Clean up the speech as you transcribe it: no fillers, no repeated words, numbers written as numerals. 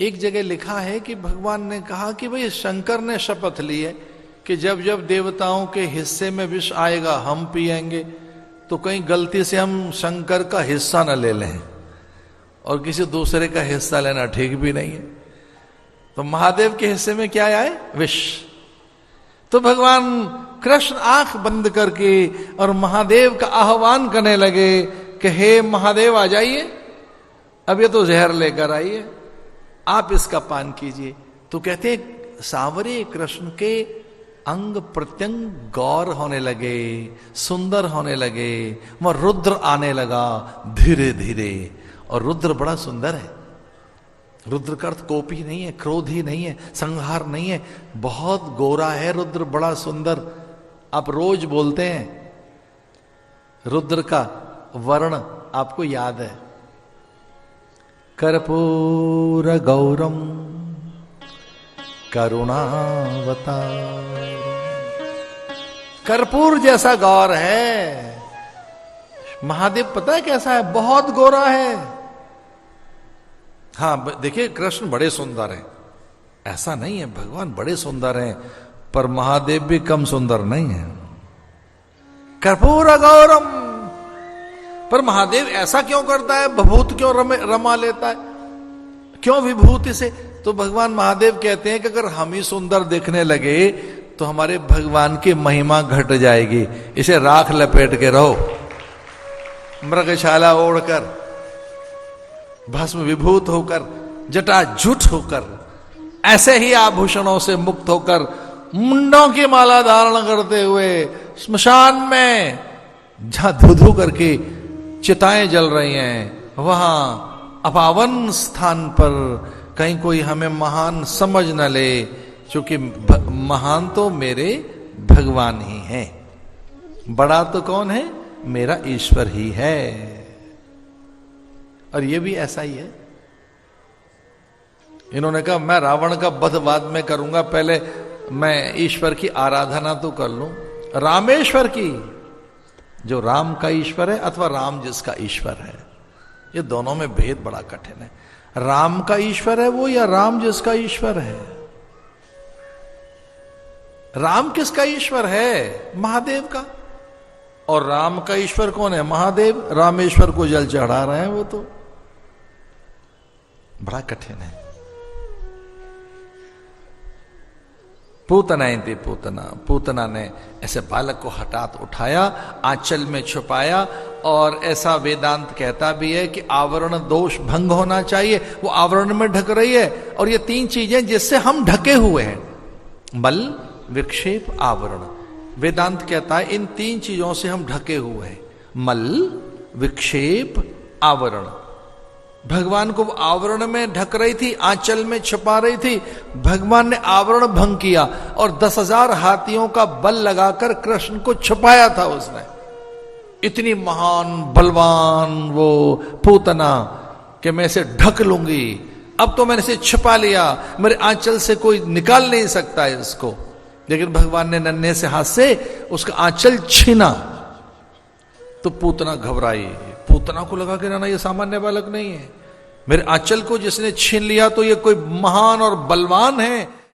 एक जगह लिखा है कि भगवान ने कहा कि भाई शंकर ने शपथ ली है कि जब जब देवताओं के हिस्से में विष आएगा हम पिएंगे, तो कहीं गलती से हम शंकर का हिस्सा न ले लें, और किसी दूसरे का हिस्सा लेना ठीक भी नहीं है। तो महादेव के हिस्से में क्या आए? विष। तो भगवान कृष्ण आंख बंद करके और महादेव का आह्वान करने लगे कि हे महादेव आ जाइए, अब ये तो जहर लेकर आइए, आप इसका पान कीजिए। तो कहते हैं सांवरे कृष्ण के अंग प्रत्यंग गौर होने लगे, सुंदर होने लगे, वह रुद्र आने लगा धीरे धीरे। और रुद्र बड़ा सुंदर है। रुद्र का अर्थ कोपी नहीं है, क्रोध ही नहीं है, संहार नहीं है, बहुत गोरा है रुद्र, बड़ा सुंदर। आप रोज बोलते हैं रुद्र का वर्ण आपको याद है, कर्पूर गौरम करुणावतार। कर्पूर जैसा गौर है महादेव। पता है कैसा है? बहुत गोरा है। हाँ देखिए, कृष्ण बड़े सुंदर हैं, ऐसा नहीं है, भगवान बड़े सुंदर हैं, पर महादेव भी कम सुंदर नहीं है। कर्पूर गौरम। पर महादेव ऐसा क्यों करता है? भभूत क्यों रमा लेता है? क्यों विभूति से? तो भगवान महादेव कहते हैं कि अगर हम ही सुंदर दिखने लगे तो हमारे भगवान की महिमा घट जाएगी। इसे राख लपेट के रहो, मृगशाला ओढ़कर, भस्म विभूत होकर, जटाजूट होकर, ऐसे ही आभूषणों से मुक्त होकर, मुंडों की माला धारण करते हुए स्मशान में जहां धू करके चिताएं जल रही हैं, वहां अपावन स्थान पर कहीं कोई हमें महान समझ न ले, क्योंकि महान तो मेरे भगवान ही हैं। बड़ा तो कौन है? मेरा ईश्वर ही है। और ये भी ऐसा ही है। इन्होंने कहा मैं रावण का वध बाद में करूंगा, पहले मैं ईश्वर की आराधना तो कर लूं, रामेश्वर की, जो राम का ईश्वर है अथवा राम जिसका ईश्वर है। ये दोनों में भेद बड़ा कठिन है। राम का ईश्वर है वो, या राम जिसका ईश्वर है? राम किसका ईश्वर है? महादेव का। और राम का ईश्वर कौन है? महादेव। रामेश्वर को जल चढ़ा रहे हैं वो, तो बड़ा कठिन है। पूतना थी पूतना ने ऐसे बालक को हठात उठाया, आंचल में छुपाया, और ऐसा वेदांत कहता भी है कि आवरण दोष भंग होना चाहिए। वो आवरण में ढक रही है, और ये तीन चीजें जिससे हम ढके हुए हैं, मल, विक्षेप, आवरण। वेदांत कहता है इन तीन चीजों से हम ढके हुए हैं, मल, विक्षेप, आवरण। भगवान को आवरण में ढक रही थी, आंचल में छुपा रही थी। भगवान ने आवरण भंग किया और 10,000 हाथियों का बल लगाकर कृष्ण को छुपाया था उसने। इतनी महान बलवान वो पूतना कि मैं इसे ढक लूंगी, अब तो मैंने इसे छुपा लिया, मेरे आंचल से कोई निकाल नहीं सकता है इसको। लेकिन भगवान ने नन्हे से हाथ से उसका आंचल छीना, तो पूतना घबराई। पूतना को लगा कि ना ये सामान्य बालक नहीं है, मेरे आंचल को जिसने छीन लिया तो ये कोई महान और बलवान है।